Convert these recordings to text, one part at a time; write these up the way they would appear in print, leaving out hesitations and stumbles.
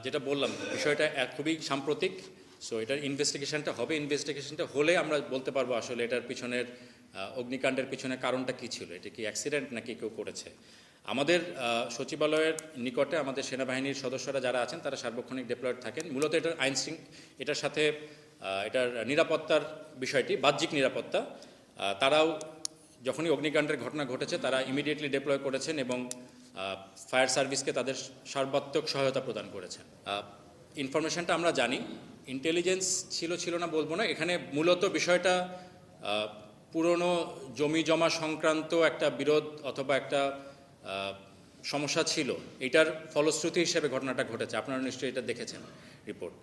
যেটা বললাম বিষয়টা খুবই সাম্প্রতিক। সো এটার ইনভেস্টিগেশনটা হবে, ইনভেস্টিগেশনটা হলে আমরা বলতে পারবো আসলে এটার পিছনের অগ্নিকাণ্ডের পিছনে কারণটা কী ছিল, এটা কি অ্যাক্সিডেন্ট নাকি কেউ করেছে। আমাদের সচিবালয়ের নিকটে আমাদের সেনাবাহিনীর সদস্যরা যারা আছেন তারা সার্বক্ষণিক ডিপ্লয়েড থাকেন। মূলত এটার এটার সাথে এটার নিরাপত্তার বিষয়টি বাহ্যিক নিরাপত্তা, তারাও যখনই অগ্নিকাণ্ডের ঘটনা ঘটেছে তারা ইমিডিয়েটলি ডিপ্লয় করেছেন এবং ফায়ার সার্ভিসকে তাদের সর্বাত্মক সহায়তা প্রদান করেছেন। ইনফরমেশনটা আমরা জানি, ইন্টেলিজেন্স ছিল না বলবো না, এখানে মূলত বিষয়টা পুরনো জমি জমা সংক্রান্ত একটা বিরোধ অথবা একটা সমস্যা ছিল, এটার ফলশ্রুতি হিসেবে ঘটনাটা ঘটেছে। আপনারা নিশ্চয়ই এটা দেখেছেন রিপোর্ট।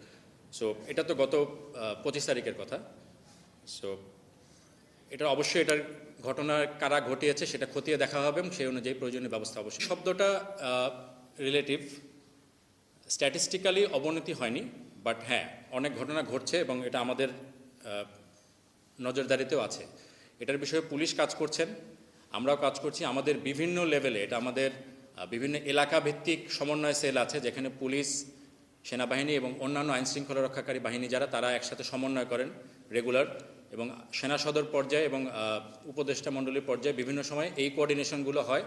সো এটা তো গত 25 তারিখের কথা। সো এটা অবশ্যই এটার ঘটনা কারা ঘটিয়েছে সেটা খতিয়ে দেখা হবে এবং সেই অনুযায়ী প্রয়োজনীয় ব্যবস্থা অবশ্যই। শব্দটা রিলেটিভ, স্ট্যাটিস্টিক্যালি অবনতি হয়নি, বাট হ্যাঁ অনেক ঘটনা ঘটছে এবং এটা আমাদের নজরদারিতেও আছে। এটার বিষয়ে পুলিশ কাজ করছেন, আমরাও কাজ করছি। আমাদের বিভিন্ন লেভেলে এটা আমাদের বিভিন্ন এলাকা ভিত্তিক সমন্বয় সেল আছে, যেখানে পুলিশ, সেনাবাহিনী এবং অন্যান্য আইনশৃঙ্খলা রক্ষাকারী বাহিনী যারা তারা একসাথে সমন্বয় করেন রেগুলার, এবং সেনা সদর পর্যায়ে এবং উপদেষ্টা মণ্ডলীর পর্যায়ে বিভিন্ন সময় এই কোঅর্ডিনেশনগুলো হয়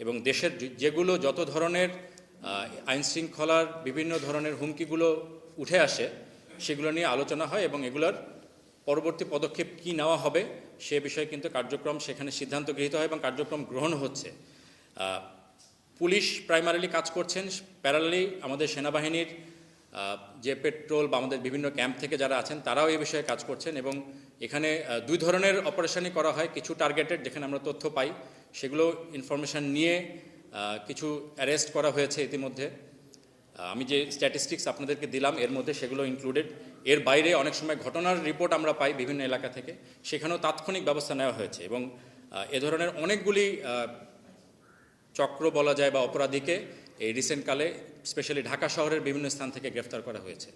এবং দেশের যেগুলো যত ধরনের আইনশৃঙ্খলার বিভিন্ন ধরনের হুমকিগুলো উঠে আসে সেগুলো নিয়ে আলোচনা হয় এবং এগুলোর পরবর্তী পদক্ষেপ কি নেওয়া হবে সে বিষয়ে কিন্তু কার্যক্রম সেখানে সিদ্ধান্ত গৃহীত হয় এবং কার্যক্রম গ্রহণ হচ্ছে। পুলিশ প্রাইমারিলি কাজ করছেন, প্যারালালি আমাদের সেনাবাহিনীর যে পেট্রোল বা আমাদের বিভিন্ন ক্যাম্প থেকে যারা আছেন তারাও এই বিষয়ে কাজ করছেন এবং এখানে দুই ধরনের অপারেশনই করা হয়। কিছু টার্গেটেড, যেখানে আমরা তথ্য পাই সেগুলো ইনফরমেশন নিয়ে কিছু অ্যারেস্ট করা হয়েছে ইতিমধ্যে। আমি যে স্ট্যাটিস্টিক্স আপনাদেরকে দিলাম এর মধ্যে সেগুলো ইনক্লুডেড। এর বাইরে অনেক সময় ঘটনার রিপোর্ট আমরা পাই বিভিন্ন এলাকা থেকে, সেখানেও তাৎক্ষণিক ব্যবস্থা নেওয়া হয়েছে এবং এ ধরনের অনেকগুলি চক্র বলা যায় বা অপরাধীকে এই রিসেন্টকালে স্পেশালি ঢাকা শহরের বিভিন্ন স্থান থেকে গ্রেফতার করা হয়েছে।